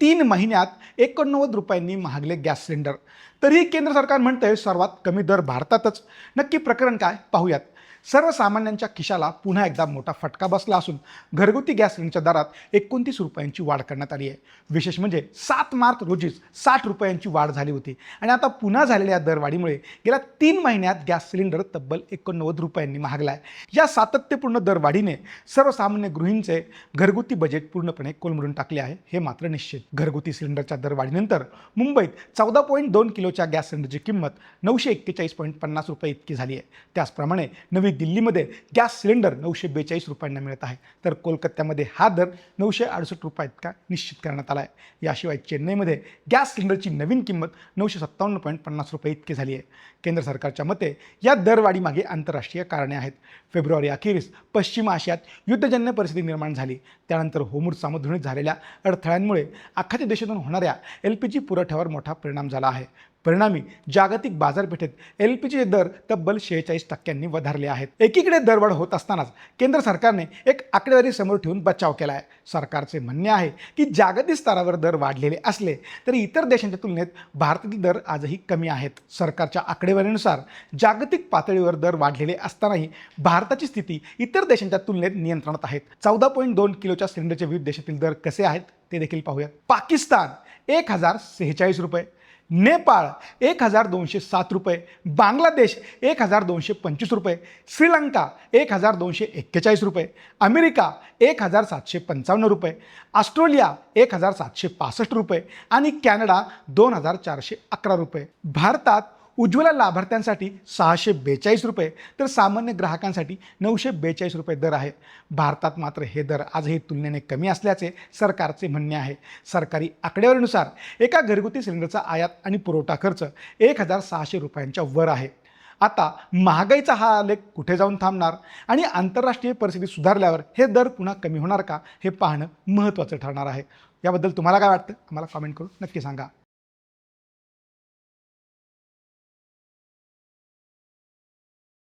महिन्यात 89 रुपयांनी महागले gas cylinder. तरीही केंद्र सरकार म्हणतंय सर्वात कमी दर भारतातच. नक्की प्रकरण काय पाहूयात. सर्वसामान्यांच्या खिशाला पुन्हा एकदा मोठा फटका बसला असून घरगुती गॅस सिलेंडरच्या दरात 29 रुपयांची वाढ करण्यात आली आहे. विशेष म्हणजे 7 मार्च रोजीच 60 रुपयांची वाढ झाली होती आणि आता पुन्हा झालेल्या दरवाढीमुळे गेल्या 3 महिन्यात गॅस सिलेंडर तब्बल 89 रुपयांनी महागला आहे. या सातत्यपूर्ण दरवाढीने सर्वसामान्य गृहींचे घरगुती बजेट पूर्णपणे कोलमडून टाकले आहे, हे मात्र निश्चित. घरगुती सिलेंडरच्या दरवाढीनंतर मुंबईत 14.2 किलोच्या गॅस सिलेंडरची किंमत 941.50 रुपये इतकी झाली आहे. त्याचप्रमाणे नवी दिल्लीमध्ये गॅस सिलेंडर 942 रुपयांना मिळत आहे, तर कोलकात्यामध्ये हा दर 968 रुपये इतका निश्चित करण्यात आला आहे. याशिवाय चेन्नईमध्ये गॅस सिलेंडरची नवीन किंमत 957.50 रुपये इतकी झाली आहे. केंद्र सरकारच्या मते या दरवाढीमागे आंतरराष्ट्रीय कारणे आहेत. फेब्रुवारी अखेरीस पश्चिम आशियात युद्धजन्य परिस्थिती निर्माण झाली. त्यानंतर होर्मुझ सामुद्रीत झालेल्या अडथळ्यांमुळे आखाती देशातून होणाऱ्या LPG पुरवठ्यावर मोठा परिणाम झाला आहे. परिणामी जागतिक बाजारपेठेत LPGचे दर तब्बल 46% वधारले आहेत. एकीकडे दरवाढ होत असतानाच केंद्र सरकारने एक आकडेवारी समोर ठेवून बचाव केला आहे. सरकारचे म्हणणे आहे की जागतिक स्तरावर दर वाढलेले असले तरी इतर देशांच्या तुलनेत भारतातील दर आजही कमी आहेत. सरकारच्या आकडेवारीनुसार जागतिक पातळीवर दर वाढलेले असतानाही भारताची स्थिती इतर देशांच्या तुलनेत नियंत्रणात आहेत. 14.2 किलोच्या सिलेंडरचे विविध देशातील दर कसे आहेत ते देखील पाहूयात. पाकिस्तान 1046 रुपये, नेपाळ 1207 रुपये, बांगलादेश 1225 रुपये, श्रीलंका 1241 रुपये, अमेरिका 1755 रुपये, ऑस्ट्रेलिया 1765 रुपये आणि कॅनडा 2411 रुपये. भारतात उज्ज्वला लाभार्थ्यांसाठी 642 रुपये तर सामान्य ग्राहकांसाठी 942 रुपये दर आहे. भारतात मात्र हे दर आजही तुलनेने कमी असल्याचे सरकारचे म्हणणे आहे. सरकारी आकडेवारीनुसार एका घरगुती सिलेंडरचा आयात आणि पुरवठा खर्च 1600 रुपयांच्या वर आहे. आता महागाईचा हा आलेख कुठे जाऊन थांबणार आणि आंतरराष्ट्रीय परिस्थिती सुधारल्यावर हे दर पुन्हा कमी होणार का, हे पाहणं महत्त्वाचं ठरणार आहे. याबद्दल तुम्हाला काय वाटतं आम्हाला कमेंट करून नक्की सांगा.